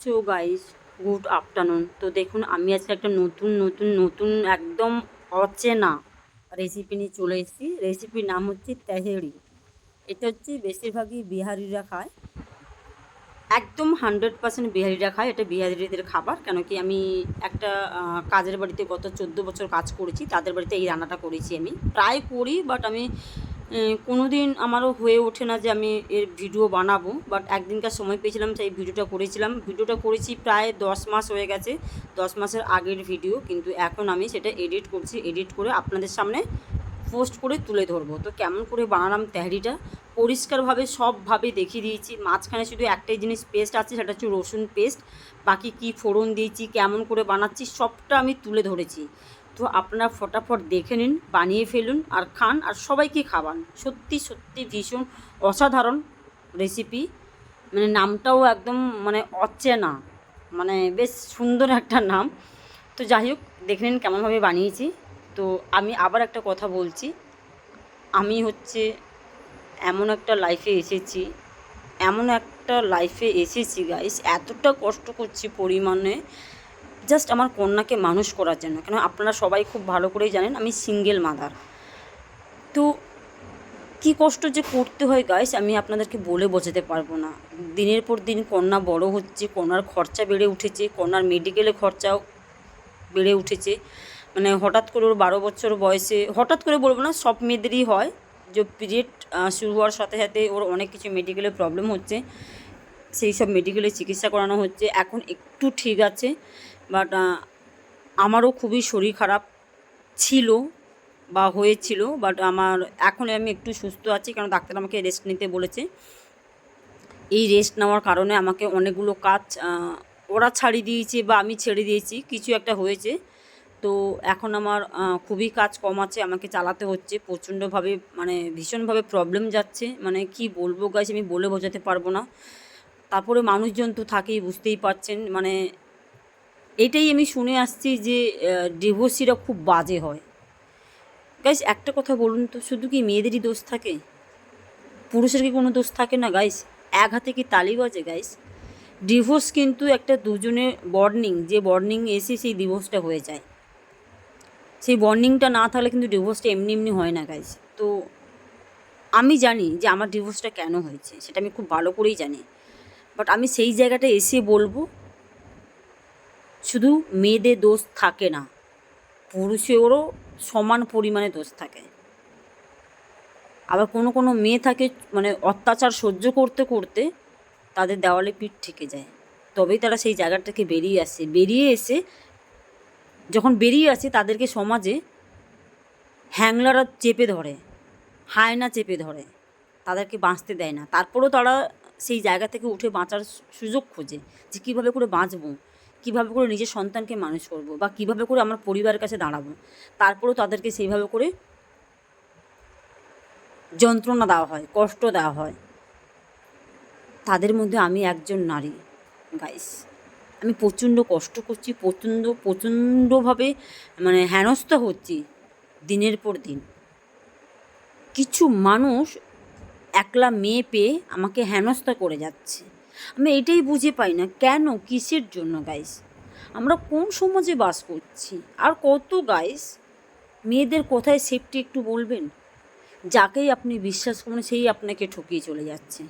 So guys, good afternoon. তো দেখুন, আমি আজকে একটা নতুন একদম অচেনা রেসিপি নিয়ে চলে এসেছি। রেসিপির নাম হচ্ছে তেহেরি। এটা হচ্ছে বেশিরভাগই বিহারিরা খায়, একদম 100% বিহারিরা খায়। এটা বিহারিদের খাবার। কেন কি, আমি একটা কাজের বাড়িতে গত 14 বছর কাজ করেছি, তাদের বাড়িতে এই রান্নাটা করেছি। আমি প্রায় করি, বাট আমি কোনো দিন আমারও হয়ে ওঠে না যে আমি এর ভিডিও বানাবো। বাট একদিনকার সময় পেয়েছিলাম, তাই ভিডিওটা করেছিলাম। ভিডিওটা করেছি প্রায় 10 মাস হয়ে গেছে, 10 মাসের আগের ভিডিও। কিন্তু এখন আমি সেটা এডিট করছি, এডিট করে আপনাদের সামনে পোস্ট করে তুলে ধরবো। তো কেমন করে বানালাম তেহারিটা পরিষ্কারভাবে সবভাবে দেখিয়ে দিয়েছি। মাঝখানে শুধু একটাই জিনিস পেস্ট আছে, সেটা হচ্ছে রসুন পেস্ট। বাকি কি ফোড়ন দিয়েছি, কেমন করে বানাচ্ছি, সবটা আমি তুলে ধরেছি। তো আপনারা ফটাফট দেখে নিন, বানিয়ে ফেলুন আর খান, আর সবাইকে খাওয়ান। সত্যি সত্যি ভীষণ অসাধারণ রেসিপি। মানে নামটাও একদম মানে অচেনা, মানে বেশ সুন্দর একটা নাম। তো যাই হোক, দেখে নিন কেমনভাবে বানিয়েছি। তো আমি আবার একটা কথা বলছি, আমি হচ্ছে এমন একটা লাইফে এসেছি, গাইস, এতটা কষ্ট করছি পরিমাণে, জাস্ট আমার কন্যাকে মানুষ করার জন্য। কেন, আপনারা সবাই খুব ভালো করেই জানেন আমি সিঙ্গেল মাদার। তো কী কষ্ট যে করতে হয় গাইস, আমি আপনাদেরকে বলে বোঝাতে পারবো না। দিনের পর দিন কন্যা বড় হচ্ছে, কন্যার খরচা বেড়ে উঠেছে, কন্যার মেডিকেলে খরচাও বেড়ে উঠেছে। মানে হঠাৎ করে ওর 12 বছর বয়সে, হঠাৎ করে বলবো না, সব মেয়েদেরই হয় যে পিরিয়ড শুরু হওয়ার সাথে সাথে ওর অনেক কিছু মেডিকেলে প্রবলেম হচ্ছে। সেই সব মেডিকেলে চিকিৎসা করানো হচ্ছে। এখন একটু ঠিক আছে, বাট আমারও খুবই শরীর খারাপ ছিল বা হয়েছিল। বাট আমার এখন আমি একটু সুস্থ আছি, কারণ ডাক্তার আমাকে রেস্ট নিতে বলেছে। এই রেস্ট নেওয়ার কারণে আমাকে অনেকগুলো কাজ ওরা ছাড়িয়ে দিয়েছে বা আমি ছেড়ে দিয়েছি, কিছু একটা হয়েছে। তো এখন আমার খুবই কাজ কম আছে, আমাকে চালাতে হচ্ছে প্রচণ্ডভাবে, মানে ভীষণভাবে প্রবলেম যাচ্ছে। মানে কি বলবো গাইস, আমি বলে বোঝাতে পারবো না। তারপরে মানুষজন তো থাকেই, বুঝতেই পারছেন। মানে এটাই আমি শুনে আসছি যে ডিভোর্সিরা খুব বাজে হয়। গাইস, একটা কথা বলুন তো, শুধু কি মেয়েদেরই দোষ থাকে? পুরুষের কি কোনো দোষ থাকে না গাইস? এক হাতে কি তালি বাজে গাইস? ডিভোর্স কিন্তু একটা দুজনের বর্নিং, যে বর্নিং এসে সেই ডিভোর্সটা হয়ে যায়। সেই বর্নিংটা না থাকলে কিন্তু ডিভোর্সটা এমনি এমনি হয় না গাইস। তো আমি জানি যে আমার ডিভোর্সটা কেন হয়েছে, সেটা আমি খুব ভালো করেই জানি। বাট আমি সেই জায়গাটা এসে বলবো, শুধু মেয়েদের দোষ থাকে না, পুরুষেরও সমান পরিমাণে দোষ থাকে। আবার কোনো কোনো মেয়ে থাকে, মানে অত্যাচার সহ্য করতে করতে তাদের দেওয়ালে পিঠ ঠেকে যায়, তবেই তারা সেই জায়গা থেকে বেরিয়ে আসে। যখন বেরিয়ে আসে, তাদেরকে সমাজে হ্যাংলারা চেপে ধরে, হায়না চেপে ধরে, তাদেরকে বাঁচতে দেয় না। তারপরেও তারা সেই জায়গা থেকে উঠে বাঁচার সুযোগ খোঁজে, যে কীভাবে করে বাঁচবো, কীভাবে করে নিজের সন্তানকে মানুষ করব, বা কীভাবে করে আমার পরিবারের কাছে দাঁড়াবো। তারপরেও তাদেরকে সেইভাবে করে যন্ত্রণা দেওয়া হয়, কষ্ট দেওয়া হয়। তাদের মধ্যে আমি একজন নারী গাইস। আমি প্রচণ্ড কষ্ট করছি, প্রচণ্ডভাবে মানে হেনস্থা হচ্ছি দিনের পর দিন। কিছু মানুষ একলা মেয়ে পেয়ে আমাকে হেনস্থা করে যাচ্ছে। আমি এটাই বুঝে পাই না, কেন, কিসের জন্য গাইস? আমরা কোন সমাজে বাস করছি? আর কত গাইস, মেয়েদের কোথায় সেফটি একটু বলবেন? যাকেই আপনি বিশ্বাস করেন সেই আপনাকে ঠকিয়ে চলে যাচ্ছে,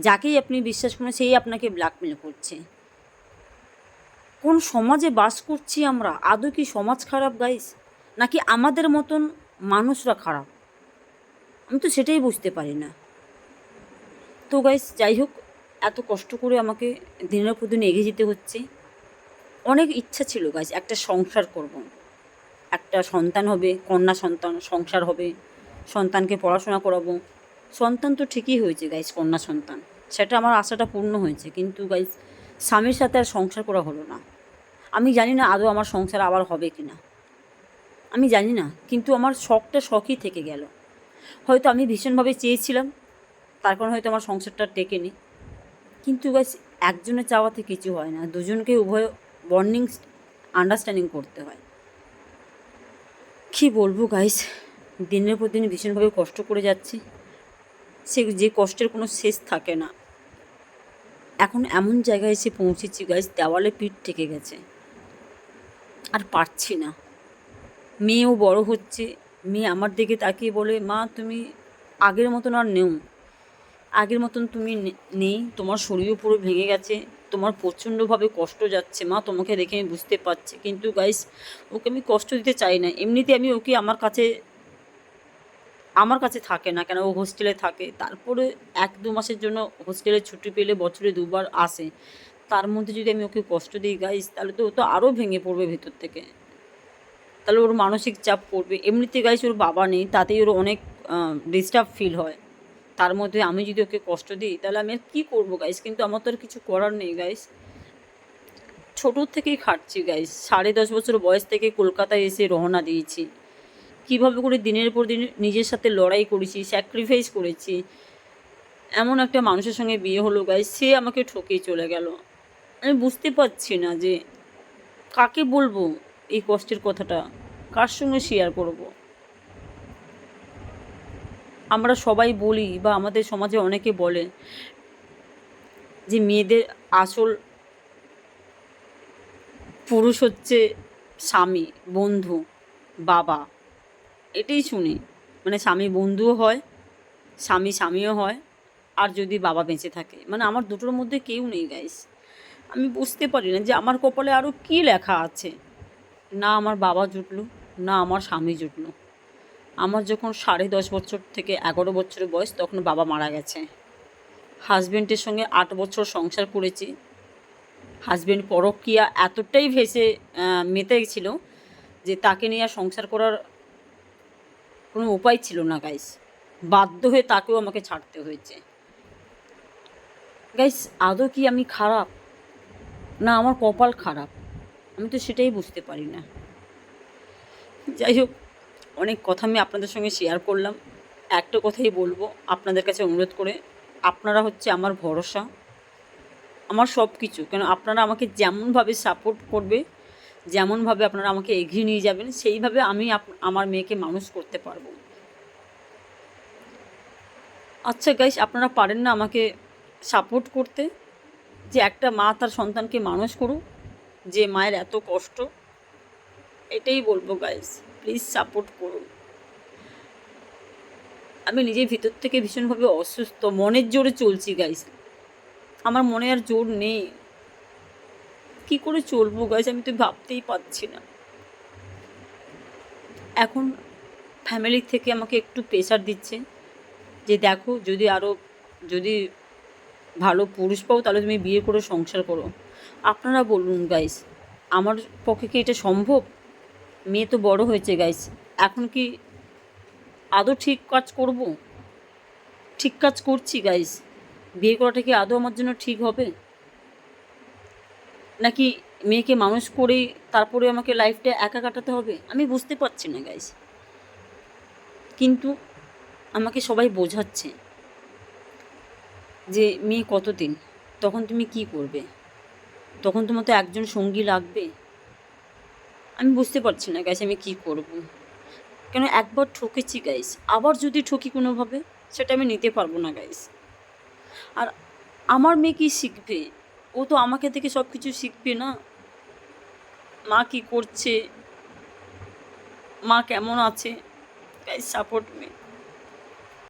যাকেই আপনি বিশ্বাস করেন সেই আপনাকে ব্ল্যাকমেল করছে। কোন সমাজে বাস করছি আমরা? আদৌ কি সমাজ খারাপ গাইস, নাকি আমাদের মতন মানুষরা খারাপ? আমি তো সেটাই বুঝতে পারি না। তো গাইস, যাই হোক, এত কষ্ট করে আমাকে দিনের পর দিন এগিয়ে যেতে হচ্ছে। অনেক ইচ্ছা ছিল গাইস, একটা সংসার করব, একটা সন্তান হবে, কন্যা সন্তান, সংসার হবে, সন্তানকে পড়াশোনা করাবো। সন্তান তো ঠিকই হয়েছে গাইস, কন্যা সন্তান, সেটা আমার আশাটা পূর্ণ হয়েছে। কিন্তু গাইস, স্বামীর সাথে আর সংসার করা হলো না। আমি জানি না আদৌ আমার সংসার আবার হবে কি না, আমি জানি না। কিন্তু আমার শখটা শখই থেকে গেল। হয়তো আমি ভীষণভাবে চেয়েছিলাম, তার কারণে হয়তো আমার সংসারটা টেকেনি। কিন্তু গাইস, একজনের চাওয়াতে কিছু হয় না, দুজনকে উভয় বন্ডিং আন্ডারস্ট্যান্ডিং করতে হয়। কী বলবো গাইস, দিনের পর দিন ভীষণভাবে কষ্ট করে যাচ্ছি, যে কষ্টের কোনো শেষ থাকে না। এখন এমন জায়গায় এসে পৌঁছেছি গাইস, দেওয়ালে পিঠ থেকে গেছে, আর পারছি না। মেয়েও বড় হচ্ছে, মেয়ে আমার দিকে তাকিয়ে বলে, মা তুমি আগের মতন আর নেও, আগের মতন তুমি নেই, তোমার শরীরও পুরো ভেঙে গেছে, তোমার প্রচণ্ডভাবে কষ্ট যাচ্ছে মা, তোমাকে দেখে আমি বুঝতে পারছি। কিন্তু গাইস, ওকে আমি কষ্ট দিতে চাই না। এমনিতে আমি ওকে আমার কাছে থাকে না কেন, ও হোস্টেলে থাকে, তারপরে 1-2 মাসের জন্য হোস্টেলে ছুটি পেলে বছরে 2বার আসে। তার মধ্যে যদি আমি ওকে কষ্ট দিই গাইস, তাহলে তো ও তো আরও ভেঙে পড়বে ভেতর থেকে, তাহলে ওর মানসিক চাপ পড়বে। এমনিতে গাইস ওর বাবা নেই, তাতেই ওর অনেক ডিস্টার্ব ফিল হয়। তার মধ্যে আমি যদি ওকে কষ্ট দিই, তাহলে আমি আর কী করবো গাইস? কিন্তু আমার তো আর কিছু করার নেই গাইস। ছোটোর থেকেই খাটছি গাইস, 10.5 বছর বয়স থেকে কলকাতায় এসে রওনা দিয়েছি। কীভাবে করে দিনের পর দিন নিজের সাথে লড়াই করেছি, স্যাক্রিফাইস করেছি। এমন একটা মানুষের সঙ্গে বিয়ে হলো গাইস, সে আমাকে ঠকিয়ে চলে গেল। আমি বুঝতে পারছি না যে কাকে বলবো এই কষ্টের কথাটা, কার সঙ্গে শেয়ার করব। আমরা সবাই বলি, বা আমাদের সমাজে অনেকে বলে যে মেয়েদের আসল পুরুষ হচ্ছে স্বামী, বন্ধু, বাবা। এটাই শুনি, মানে স্বামী বন্ধুও হয়, স্বামীও হয়, আর যদি বাবা বেঁচে থাকে। মানে আমার দুটোর মধ্যে কেউ নেই গাইস। আমি বুঝতে পারি না যে আমার কপালে আরও কী লেখা আছে। না আমার বাবা জুটলো, না আমার স্বামী জুটলো। আমার যখন 10.5 বছর থেকে 11 বছরের বয়স, তখন বাবা মারা গেছে। হাজব্যান্ডের সঙ্গে 8 বছর সংসার করেছি। হাজব্যান্ড পরকীয়া এতটাই মেতে ছিল যে তাকে নিয়ে আর সংসার করার কোনো উপায় ছিল না গাইস। বাধ্য হয়ে তাকেও আমাকে ছাড়তে হয়েছে। গাইস, আদৌ কি আমি খারাপ, না আমার কপাল খারাপ? আমি তো সেটাই বুঝতে পারি না। যাই হোক, অনেক কথা আমি আপনাদের সঙ্গে শেয়ার করলাম। একটা কথাই বলবো আপনাদের কাছে অনুরোধ করে, আপনারা হচ্ছে আমার ভরসা, আমার সব কিছু। কেন আপনারা আমাকে যেমনভাবে সাপোর্ট করবে, যেমনভাবে আপনারা আমাকে এগিয়ে নিয়ে যাবেন, সেইভাবে আমি আমার মেয়েকে মানুষ করতে পারবো। আচ্ছা গাইস, আপনারা পারেন না আমাকে সাপোর্ট করতে, যে একটা মা তার সন্তানকে মানুষ করুক, যে মায়ের এত কষ্ট? এটাই বলবো গাইস, প্লিজ সাপোর্ট করুন। আমি নিজের ভিতর থেকে ভীষণভাবে অসুস্থ, মনের জোরে চলছি গাইস। আমার মনে আর জোর নেই। কী করে চলবো গাইস, আমি তো ভাবতেই পারছি না। এখন ফ্যামিলি থেকে আমাকে একটু প্রেশার দিচ্ছে যে দেখো, যদি ভালো পুরুষ পাও, তাহলে তুমি বিয়ে করে সংসার করো। আপনারা বলুন গাইস, আমার পক্ষে কি এটা সম্ভব? মেয়ে তো বড় হয়েছে গাইস, এখন কি আদৌ ঠিক কাজ করব? ঠিক কাজ করছি গাইস? বিয়ে করাটা কি আদৌ আমার জন্য ঠিক হবে? নাকি মেয়েকে মানুষ করেই তারপরে আমাকে লাইফটা একা কাটাতে হবে? আমি বুঝতে পারছি না গাইস। কিন্তু আমাকে সবাই বোঝাচ্ছে যে মেয়ে কতদিন, তখন তুমি কি করবে, তখন তোমার তো একজন সঙ্গী লাগবে। আমি বুঝতে পারছি না গাইস, আমি কি করব। কেন একবার ঠকেছি গাইস, আবার যদি ঠকি কোনোভাবে, সেটা আমি নিতে পারবো না গাইস। আর আমার মেয়ে কি শিখবে? ও তো আমাকে দেখে সব কিছু শিখবে না। মা কি করছে, মা কেমন আছে? Guys support me.